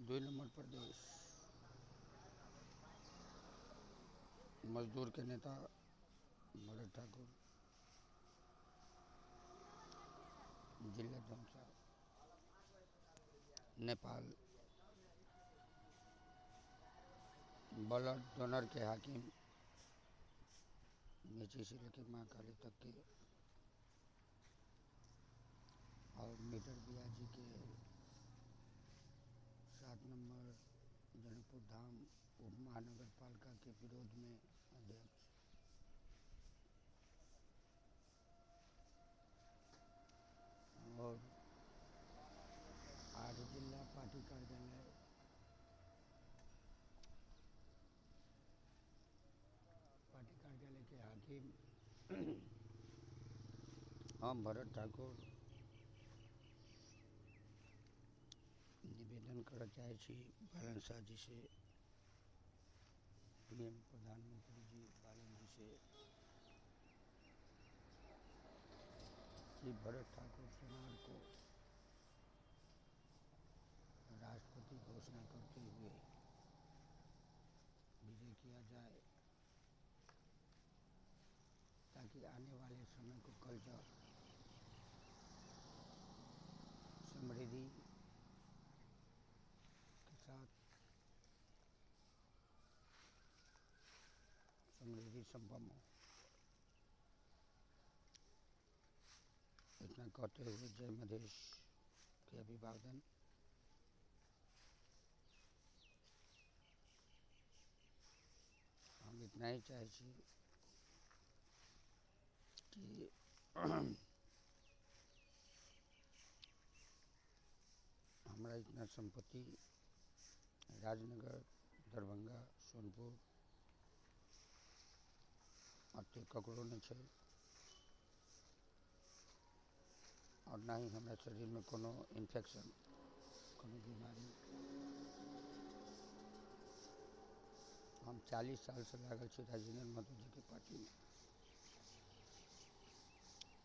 2 number प्रदेश मजदूर के नेता भरत ठाकुर, जिला धौंसा, नेपाल। ब्लड डोनर के हाकिम, मेची से लेकर महाकाली तक के, और मीटर बियाजी के 7 नंबर जनकपुर धाम उप महानगर पालिका के विरोध में अध्यक्ष। और 8 जिला पार्टी कार्यालय के हाकिम हम भरत ठाकुर निवेदन कर चाहे छी बालन शाह जी से, पीएम प्रधानमंत्री जी बालन जी से कि भरत ठाकुर सोनार को राष्ट्रपति घोषणा करते हुए विजय किया जाए, ताकि आने वाले समय को कल्चर समृद्धि के साथ समृद्धि संपन्न हो। इतना कहते हुए जय मधेश के अभिवादन। हम इतना ही चाहे छी कि हमारा इतना संपत्ति राजनगर, दरभंगा, सोनपुर अते ककरो नहीं है, और ना ही हमारे शरीर में कोनो इन्फेक्शन, कोनो बीमारी। हम 40 साल से लागल छी राजेंद्र महतो जी के पार्टी में,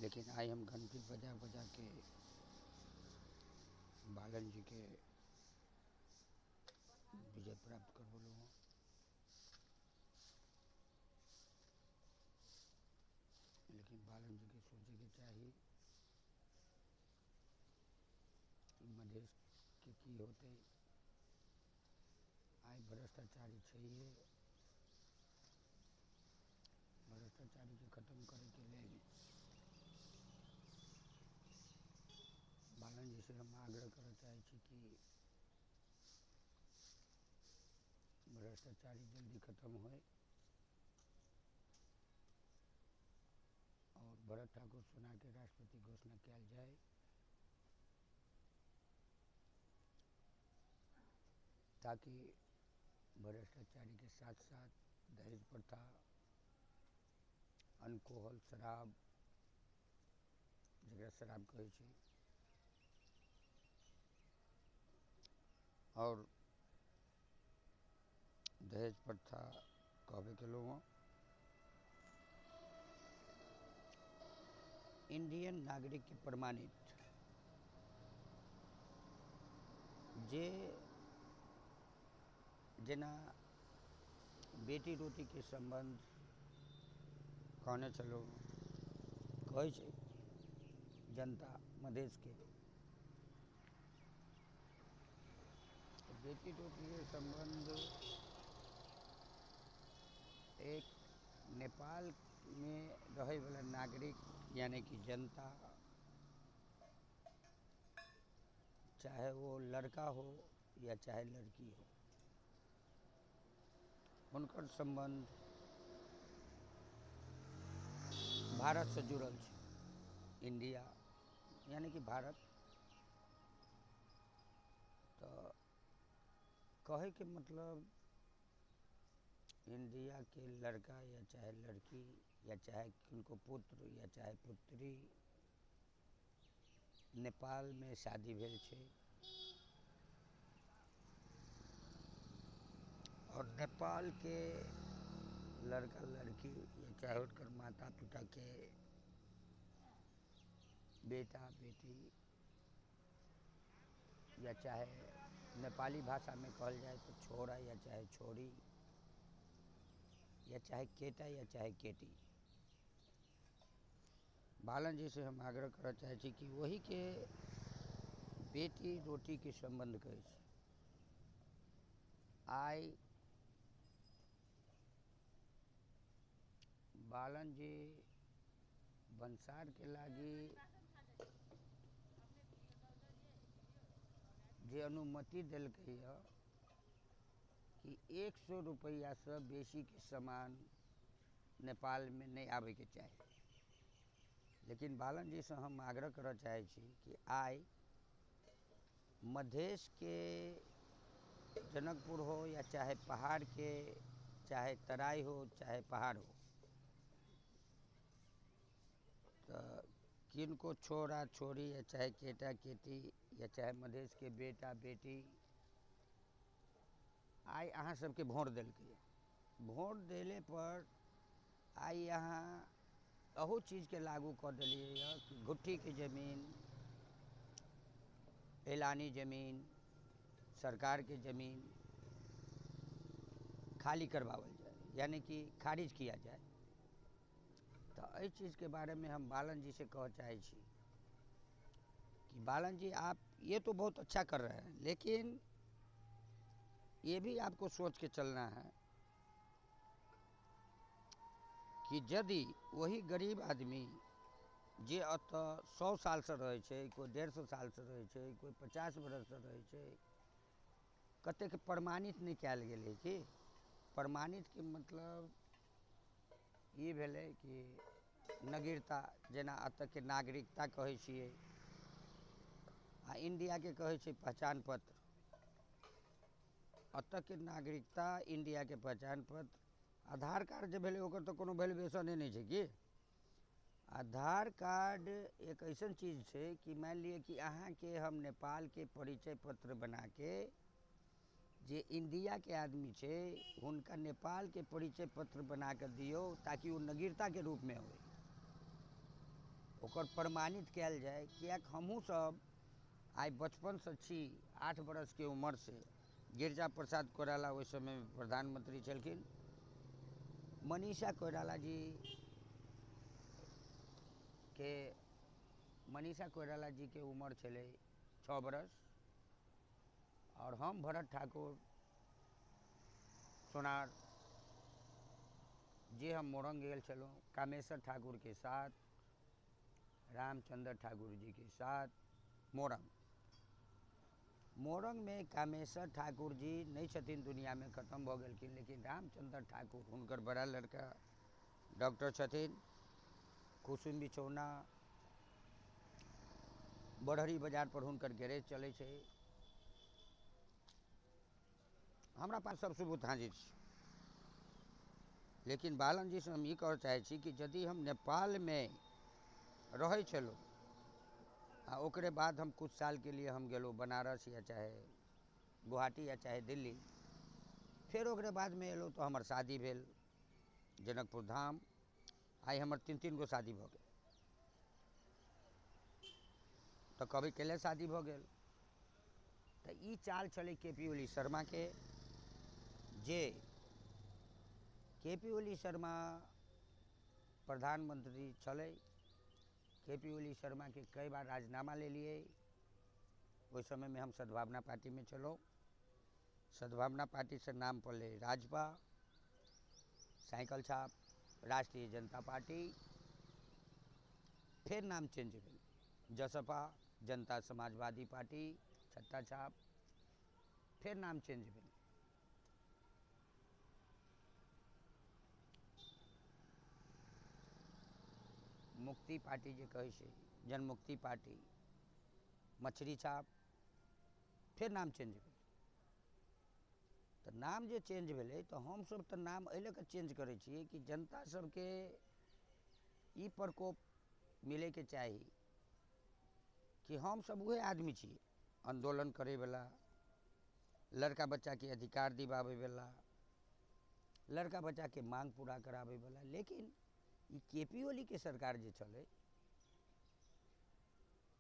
लेकिन आज हम घंटी बजा बजा के बालन जी के विजय प्राप्त कर बोलो हूँ। लेकिन बालन जी के सोचे के चाहिए कि मधेश के की होते। आय भ्रष्टाचारी चाहिए, भ्रष्टाचारी के खत्म करे के लिए बालन जी से हम आग्रह कर चाहे कि भ्रष्टाचारी जल्दी खत्म होए और भरत ठाकुर सोनार के राष्ट्रपति घोषणा किया जाए, ताकि भ्रष्टाचारी के साथ साथ दहेज प्रथा, अल्कोहल, शराब, जगह शराब कहे छी, और दहेज प्रथा कहबे के लोगों इंडियन नागरिक के प्रमाणित जे जेना बेटी रोटी के संबंध कहने चलो कहे छे जनता मधेश के, बेटी रोटी के संबंध एक नेपाल में रहे वाला नागरिक यानी कि जनता, चाहे वो लड़का हो या चाहे लड़की हो, उनकर संबंध भारत से जुड़ल है। इंडिया यानी कि भारत, तो कहे के मतलब इंडिया के लड़का या चाहे लड़की या चाहे उनको पुत्र या चाहे पुत्री नेपाल में शादी भेल छे और नेपाल के लड़का लड़की या चाहे उनकर माता पिता के बेटा बेटी या चाहे नेपाली भाषा में कहल जाए तो छोरा या चाहे छोरी या चाहे केटा या चाहे केटी, बालन जी से हम आग्रह करना चाहे छी कि वही के बेटी रोटी के संबंध करे आई बालन जी बंसार के लागी जे अनुमति दिलकै कि 100 रुपया से बेसी के सामान नेपाल में नहीं आवे के चाहिए, लेकिन बालन जी से हम आग्रह करना चाहे छी कि आई मधेश के जनकपुर हो या चाहे पहाड़ के, चाहे तराई हो चाहे पहाड़ हो, तो किनको छोरा छोरी या चाहे केटा केटी या चाहे मधेश के बेटा बेटी आई अहाँ सबके वोट दिलकै, वोट दिले पर आई यहाँ अहू चीज़ के लागू कर दिलिए कि गुट्ठी के ज़मीन, एलानी ज़मीन, सरकार के ज़मीन खाली करवावल जाए, यानी कि खारिज किया जाए। तो इस चीज़ के बारे में हम बालन जी से कह चाहे छी कि बालन जी आप ये तो बहुत अच्छा कर रहे हैं, लेकिन ये भी आपको सोच के चलना है कि यदि वही गरीब आदमी जे अत 100 साल से रहे छे, कोई 150 साल से रहे छे, कोई 50 बरस से रहे छे, कतेक प्रमाणित नहीं कयल गेलै कि प्रमाणित के मतलब ये भेलै कि नागरिकता, जेना अत के नागरिकता कहै छियै आ इंडिया के कहै छै पहचान पत्र, अत के नागरिकता, इंडिया के पहचान पत्र, आधार कार्ड जे भेलै ओकर तो कोनो वैल्यूएशने नहीं छै कि आधार कार्ड एक ऐसा चीज़ है कि मान लिए कि अहाँ के हम नेपाल के परिचय पत्र बना के जे इंडिया के आदमी छे उनका नेपाल के परिचय पत्र बना कर दियो ताकि वो नागरिकता के रूप में हो, ओकर प्रमाणित कयल जाए। क्या हमहूँ सब आई बचपन से छी, 8 बरस के उम्र से गिरिजा प्रसाद कोइराला उस समय में प्रधानमंत्री छलखिन, मनीषा कोइराला जी के उम्र छलै 6 बरस और हम भरत ठाकुर सोनार जे हम मोरंग गेल छलूँ कामेश्वर ठाकुर के साथ, रामचंद्र ठाकुर जी के साथ मोरंग में कामेश्वर ठाकुर जी नहीं छथिन, दुनिया में खत्म भ गेलखिन, लेकिन रामचंद्र ठाकुर हुनकर बड़ा लड़का डॉक्टर छथिन, कुसुम बिछौना बड़हरी बाजार पर हुनकर गैरेज चलै छै, हमरा पास सब सबूत हाजिर छै। लेकिन बालन जी से हम ये कह चाहे छी कि यदि हम नेपाल में रहे छलूँ आ ओकरे बाद हम कुछ साल के लिए हम गेलो बनारस या चाहे गुवाहाटी या चाहे दिल्ली, फिर ओकरे बाद में एलो तो हमार शादी भेल जनकपुर धाम, आई हमार 3-3 गो शादी भ गेल, तो कभी केले शादी भ गेल। तो ई चाल चले केपी ओली शर्मा के, जे केपी ओली शर्मा प्रधानमंत्री चले, केपी ओली शर्मा के कई बार राजीनामा ले लिए, उस समय में हम सद्भावना पार्टी में चलो, सद्भावना पार्टी से नाम पड़े राजपा, साइकिल छाप राष्ट्रीय जनता पार्टी, फिर नाम चेंज भेल जसपा जनता समाजवादी पार्टी छट्टा छाप, फिर नाम चेंज भेल मुक्ति पार्टी जे कहे छै जनमुक्ति पार्टी, मछली छाप, फिर नाम चेंज भेल। तो नाम जे चेंज भेले तो हम सब तो नाम एहि लऽ कऽ चेंज करै छियै कि जनता सबके ई प्रकोप मिले के चाही कि हम सब वह आदमी छी आंदोलन करे वाला, लड़का बच्चा के अधिकार दिवावे वाला, लड़का बच्चा के मांग पूरा करावे वाला, लेकिन ये केपी ओली के सरकार जे चले,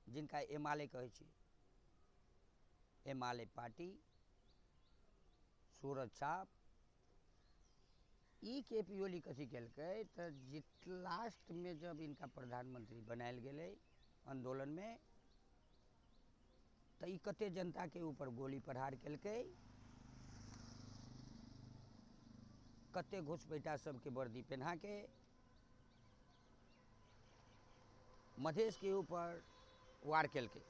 जिनका एमाले कहे छी, एमाले पार्टी, सूरज छाप, ई केपी ओली कथी केलकै तो लास्ट में जब इनका प्रधानमंत्री बनायल गेलै आंदोलन में, तो ई कते जनता के ऊपर गोली प्रहार केलकै, कते घुसपैठा सबके वर्दी पहना के मधेश के ऊपर वार केलकै।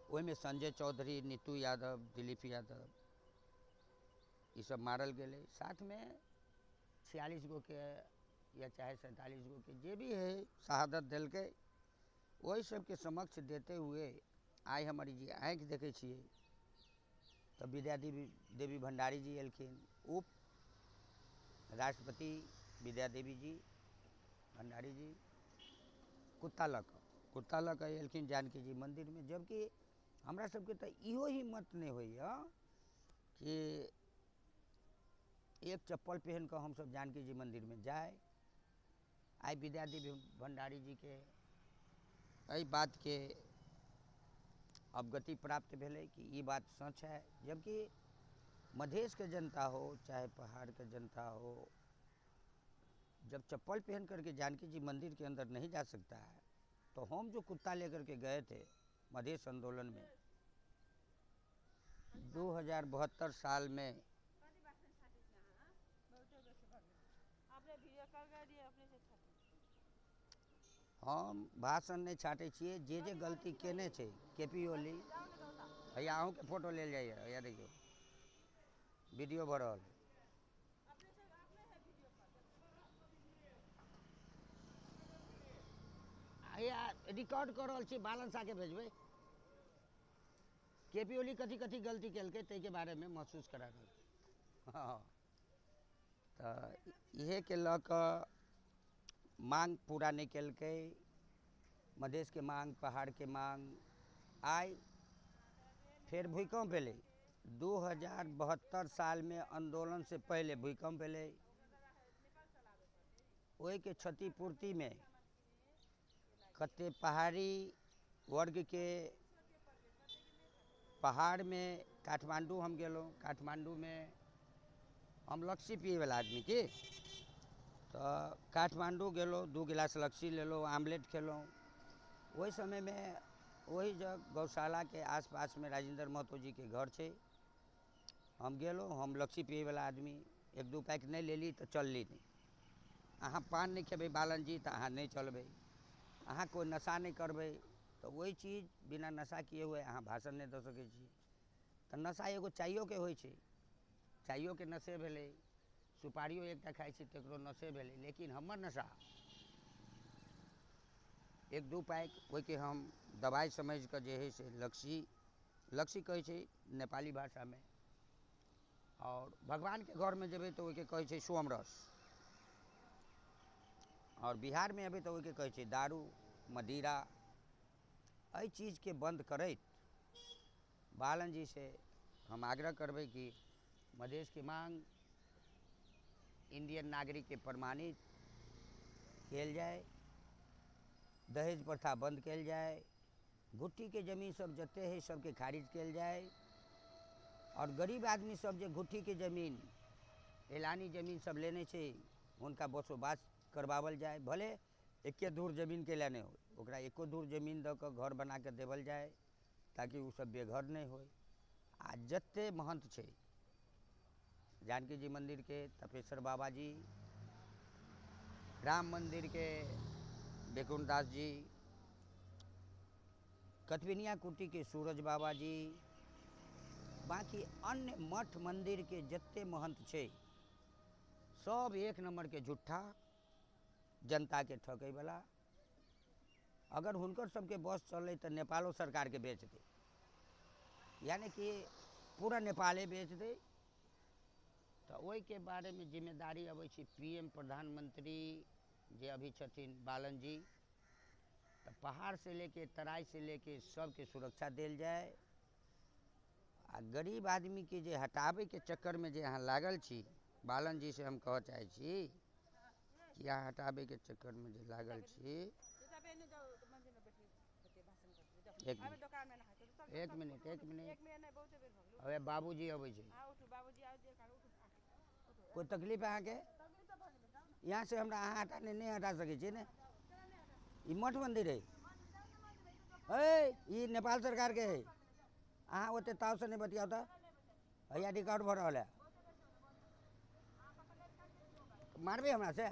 ओहिमे संजय चौधरी, नीतू यादव, दिलीप यादव ये सब मारल गए। साथ में 46 गो के या चाहे 47 गो के जे भी है शहादत दिल के। वही सबके समक्ष देते हुए आइ हमारी जी आँखि देखे छिए तो विद्या देवी भंडारी जी एलखिन, उप राष्ट्रपति विद्या देवी जी भंडारी जी कुत्ता लऽ कऽ एलखिन जानकी जी मंदिर में। जबकि हमरा सबके तो इहो हिम्मत नहीं होइए कि एक चप्पल पहन कर हम सब जानकी जी मंदिर में जाए। आई विद्या देवी भंडारी जी के एहि बात के अवगति प्राप्त भेलै कि ये बात सच है। जबकि मधेश के जनता हो चाहे पहाड़ के जनता हो, जब चप्पल पहन करके जानकी जी मंदिर के अंदर नहीं जा सकता है, तो हम जो कुत्ता लेकर के गए थे मधेश आंदोलन में 2072 साल में, हम भाषण नहीं छाटे छिए, जे गलती केने छे केपी ओली भैया अहूँ के फोटो ले जाइए। भैया देखियो वीडियो भर रहल रिकॉर्ड कर रहल छी, बालन शाह के भेजबै। केपी ओली कथी कथी गलती केलकै ते के बारे में महसूस करा रहल। हाँ तो इहे के लऽ कऽ मांग पूरा नहीं केलकै, मधेश के मांग, पहाड़ के मांग। आई फिर भूकंप भेलै 2072 साल में, आंदोलन से पहले भूकंप भेलै। ओहि के क्षतिपूर्ति में कते पहाड़ी वर्ग के पहाड़ में काठमांडू हम गेलों। काठमांडू में हम लस्सी पिए वाला आदमी की, तो काठमांडू गेलो, 2 गिलास लस्सी लेलो, आमलेट खेलों। वही समय में वही जगह गौशाला के आसपास में राजेंद्र महतो जी के घर छे। हम गेलो, हम लस्सी पिए वाला आदमी, 1-2 पैक नहीं लेली तो चलली नहीं। अहाँ पान नहीं खेबै बालन जी तो अहाँ नहीं चलबै, अहाँ कोई नशा नहीं करबै तो वही चीज बिना नशा किए हुए अहाँ भाषण नहीं दे सकै छी। तो नशा एगो चाइयो के होइ छै, चाइयो के नशे भेलै, सुपारियो एकटा खाइ छी तकरो नशे भेलै। लेकिन हमर नशा 1-2 पैक ओहि के हम दवाई समझ कर जे है से लस्सी कहै छै नेपाली भाषा में। और भगवान के घर में जेबै तो ओहि के कहै छै सोमरस, और बिहार में अबै तो ओहि के कहै छै दारू मदिरा। एहि चीज के बंद करैत बालन जी से हम आग्रह करबै कि मधेश की मांग इंडियन नागरिक के प्रमाणित किया जाए, दहेज प्रथा बंद किया जाए, घुट्टी के जमीन सब जते है सबके खारिज किया जाए, और गरीब आदमी सब जे घुट्टी के जमीन एलानी जमीन सब लेने छे उनका बसोबास करवावल जाए। भले 1 धूर जमीन के लेने हो, ओकरा 1 धूर जमीन दऽ कऽ घर बना के देवल जाए ताकि वो सब बेघर नहीं हो। आ जते महंत छे जानकी जी मंदिर के तपेश्वर बाबा जी, राम मंदिर के बेकुन दास जी, कतविनिया कुटी के सूरज बाबा जी, बाकी अन्य मठ मंदिर के जते महंत छे सब 1 नंबर के झूठा, जनता के ठकै वाला। अगर हुनकर सबके बस चले तो नेपालो सरकार के बेच दे, यानी कि पूरा नेपाले बेच दे। तो ओहि के बारे में जिम्मेदारी अबै छै पीएम प्रधानमंत्री जे अभी छथिन बालन जी। तो पहाड़ से लेके तराई से लेके सबके सुरक्षा देल जाए। आ गरीब आदमी के जे हटावे के चक्कर में जे अहाँ लागल छी, बालन जी से हम कह चाहे छी कि अहाँ हटावे के चक्कर में जे लागल छी एक मिनट एक मिनट एक मिनट હવે બાબુજી अबै छै कोई तकलीफ है अहाँके यहाँ से हमरा अहाँ हटा नहीं हटा सकै छियै ने ई मठ मंदिर है ई नेपाल सरकार के है अहाँ ओते ताव से नहीं बतियाओ तो भैया रिकॉर्ड भऽ रहल है मारबे हमरा से